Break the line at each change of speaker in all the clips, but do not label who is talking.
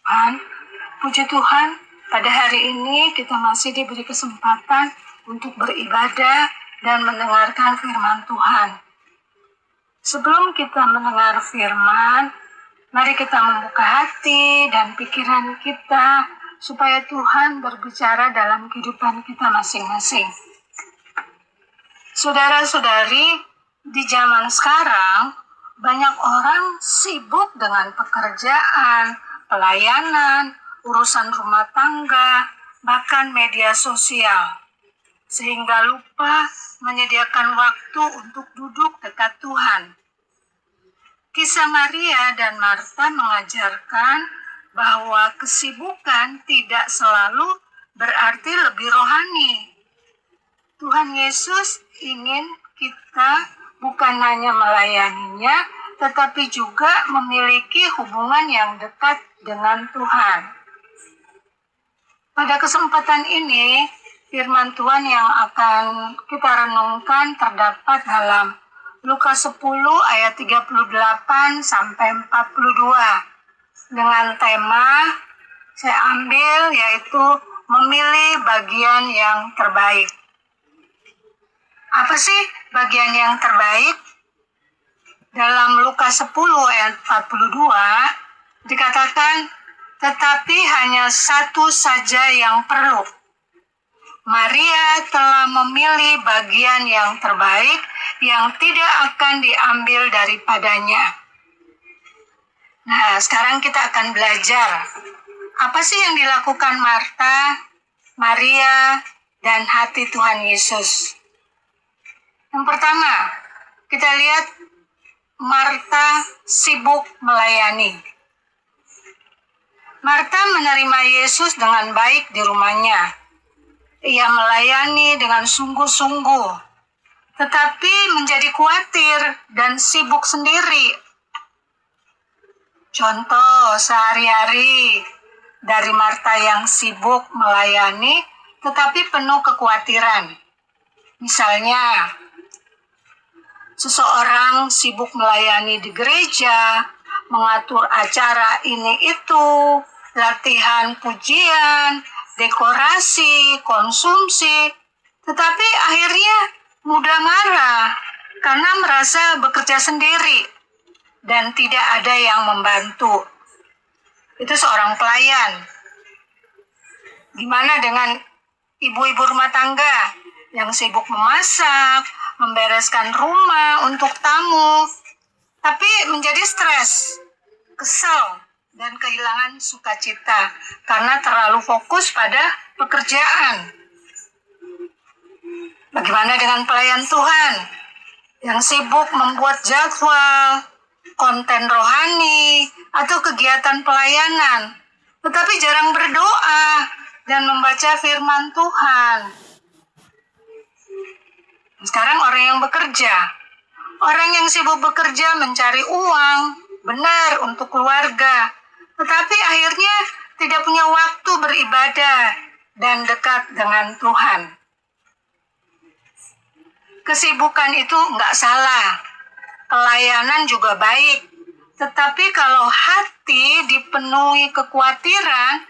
Tuhan, puji Tuhan, pada hari ini kita masih diberi kesempatan untuk beribadah dan mendengarkan firman Tuhan. Sebelum kita mendengar firman, mari kita membuka hati dan pikiran kita supaya Tuhan berbicara dalam kehidupan kita masing-masing. Saudara-saudari, di zaman sekarang banyak orang sibuk dengan pekerjaan, pelayanan, urusan rumah tangga, bahkan media sosial, sehingga lupa menyediakan waktu untuk duduk dekat Tuhan. Kisah Maria dan Marta mengajarkan bahwa kesibukan tidak selalu berarti lebih rohani. Tuhan Yesus ingin kita bukan hanya melayaninya, tetapi juga memiliki hubungan yang dekat dengan Tuhan. Pada kesempatan ini, firman Tuhan yang akan kita renungkan terdapat dalam Lukas 10 ayat 38 sampai 42 dengan tema saya ambil yaitu memilih bagian yang terbaik. Apa sih bagian yang terbaik? Dalam Lukas 10 ayat 42 dikatakan, tetapi hanya satu saja yang perlu. Maria telah memilih bagian yang terbaik yang tidak akan diambil daripadanya. Nah, sekarang kita akan belajar. Apa sih yang dilakukan Marta, Maria, dan hati Tuhan Yesus? Yang pertama, kita lihat Marta sibuk melayani. Marta menerima Yesus dengan baik di rumahnya. Ia melayani dengan sungguh-sungguh, tetapi menjadi khawatir dan sibuk sendiri. Contoh sehari-hari dari Marta yang sibuk melayani, tetapi penuh kekhawatiran. Misalnya, seseorang sibuk melayani di gereja, mengatur acara ini itu, latihan pujian, dekorasi, konsumsi, tetapi akhirnya mudah marah karena merasa bekerja sendiri dan tidak ada yang membantu. Itu seorang pelayan. Gimana dengan ibu-ibu rumah tangga yang sibuk memasak, membereskan rumah untuk tamu, tapi menjadi stres, kesal, dan kehilangan sukacita karena terlalu fokus pada pekerjaan. Bagaimana dengan pelayan Tuhan yang sibuk membuat jadwal, konten rohani, atau kegiatan pelayanan, tetapi jarang berdoa dan membaca firman Tuhan? Sekarang orang yang bekerja, orang yang sibuk bekerja mencari uang, benar untuk keluarga, tetapi akhirnya tidak punya waktu beribadah dan dekat dengan Tuhan. Kesibukan itu nggak salah, pelayanan juga baik, tetapi kalau hati dipenuhi kekhawatiran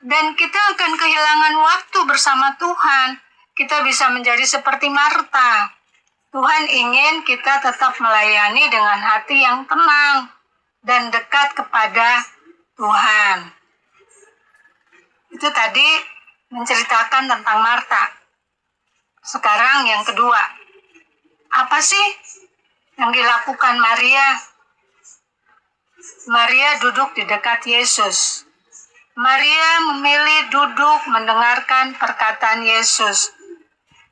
dan kita akan kehilangan waktu bersama Tuhan, kita bisa menjadi seperti Marta. Tuhan ingin kita tetap melayani dengan hati yang tenang dan dekat kepada Tuhan. Itu tadi menceritakan tentang Marta. Sekarang yang kedua, apa sih yang dilakukan Maria? Maria duduk di dekat Yesus. Maria memilih duduk mendengarkan perkataan Yesus.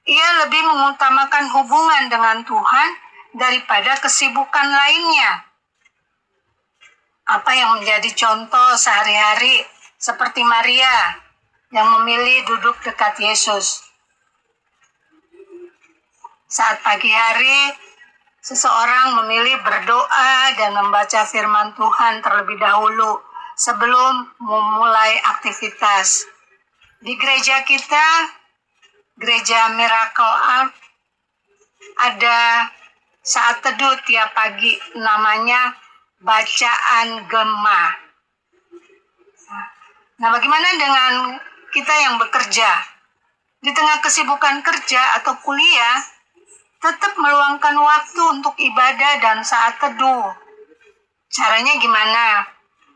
Ia lebih mengutamakan hubungan dengan Tuhan daripada kesibukan lainnya. Apa yang menjadi contoh sehari-hari seperti Maria yang memilih duduk dekat Yesus? Saat pagi hari, seseorang memilih berdoa dan membaca firman Tuhan terlebih dahulu sebelum memulai aktivitas. Di gereja kita, Gereja Miracle Art, ada saat teduh tiap pagi namanya bacaan gema. Nah, bagaimana dengan kita yang bekerja? Di tengah kesibukan kerja atau kuliah, tetap meluangkan waktu untuk ibadah dan saat teduh. Caranya gimana?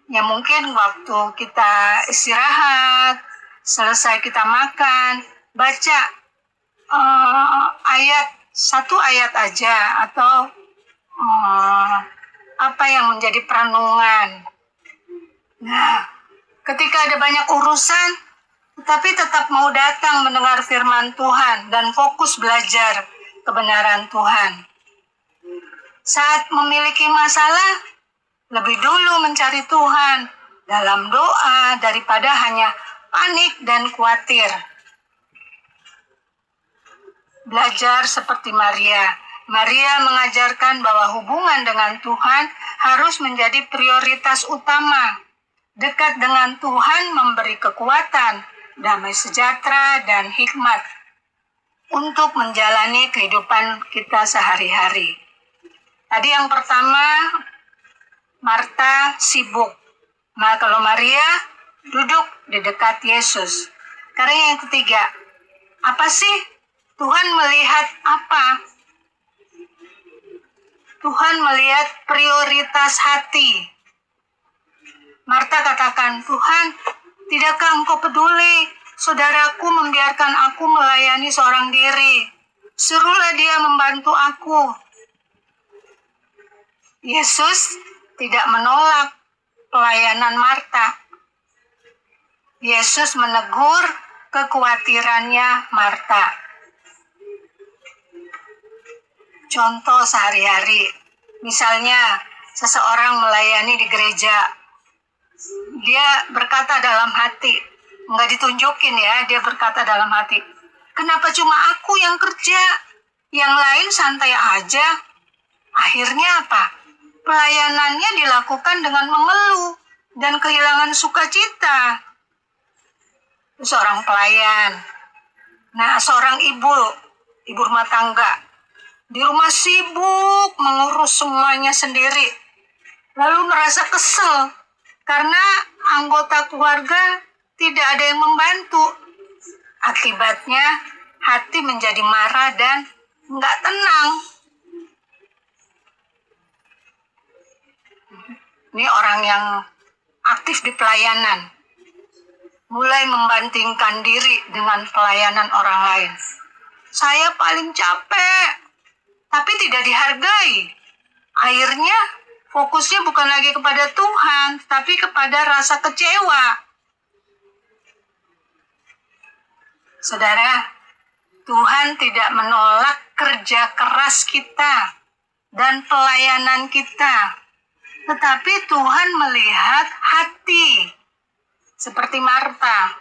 Ya mungkin waktu kita istirahat, selesai kita makan, baca satu ayat aja atau apa yang menjadi perenungan. Nah, ketika ada banyak urusan, tetapi tetap mau datang mendengar firman Tuhan dan fokus belajar kebenaran Tuhan. Saat memiliki masalah, lebih dulu mencari Tuhan dalam doa daripada hanya panik dan khawatir. Belajar seperti Maria. Maria mengajarkan bahwa hubungan dengan Tuhan harus menjadi prioritas utama. Dekat dengan Tuhan memberi kekuatan, damai sejahtera, dan hikmat untuk menjalani kehidupan kita sehari-hari. Tadi yang pertama, Marta sibuk. Nah, kalau Maria duduk di dekat Yesus. Karena yang ketiga, apa sih Tuhan melihat apa? Tuhan melihat prioritas hati. Marta katakan, Tuhan, tidakkah Engkau peduli? Saudaraku membiarkan aku melayani seorang diri. Suruhlah dia membantu aku. Yesus tidak menolak pelayanan Marta. Yesus menegur kekhawatirannya Marta. Contoh sehari-hari, misalnya seseorang melayani di gereja. Dia berkata dalam hati, nggak ditunjukin ya, dia berkata dalam hati, kenapa cuma aku yang kerja? Yang lain santai aja. Akhirnya apa? Pelayanannya dilakukan dengan mengeluh dan kehilangan sukacita. Seorang pelayan. Nah, seorang ibu rumah tangga. Di rumah sibuk mengurus semuanya sendiri. Lalu merasa kesel karena anggota keluarga tidak ada yang membantu. Akibatnya hati menjadi marah dan nggak tenang. Ini orang yang aktif di pelayanan. Mulai membandingkan diri dengan pelayanan orang lain. Saya paling capek, tapi tidak dihargai. Akhirnya fokusnya bukan lagi kepada Tuhan, tapi kepada rasa kecewa. Saudara, Tuhan tidak menolak kerja keras kita dan pelayanan kita. Tetapi Tuhan melihat hati. Seperti Marta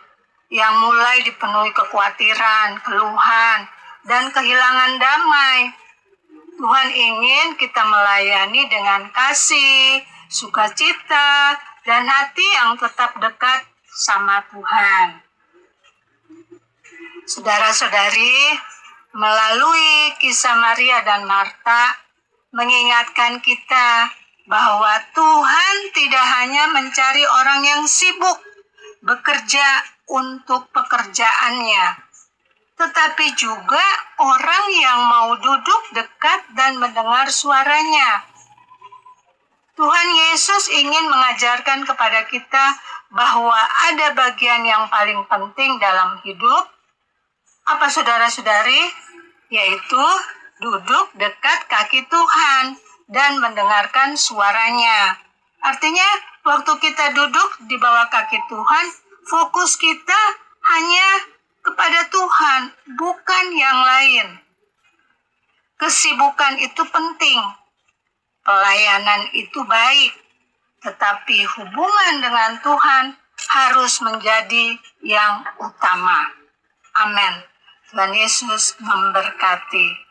yang mulai dipenuhi kekhawatiran, keluhan, dan kehilangan damai. Tuhan ingin kita melayani dengan kasih, sukacita, dan hati yang tetap dekat sama Tuhan. Saudara-saudari, melalui kisah Maria dan Marta, mengingatkan kita bahwa Tuhan tidak hanya mencari orang yang sibuk bekerja untuk pekerjaannya, tetapi juga orang yang mau duduk dekat dan mendengar suaranya. Tuhan Yesus ingin mengajarkan kepada kita bahwa ada bagian yang paling penting dalam hidup. Apa saudara-saudari? Yaitu duduk dekat kaki Tuhan dan mendengarkan suaranya. Artinya, waktu kita duduk di bawah kaki Tuhan, fokus kita hanya kepada Tuhan, bukan yang lain. Kesibukan itu penting, pelayanan itu baik, tetapi hubungan dengan Tuhan harus menjadi yang utama. Amin. Tuhan Yesus memberkati.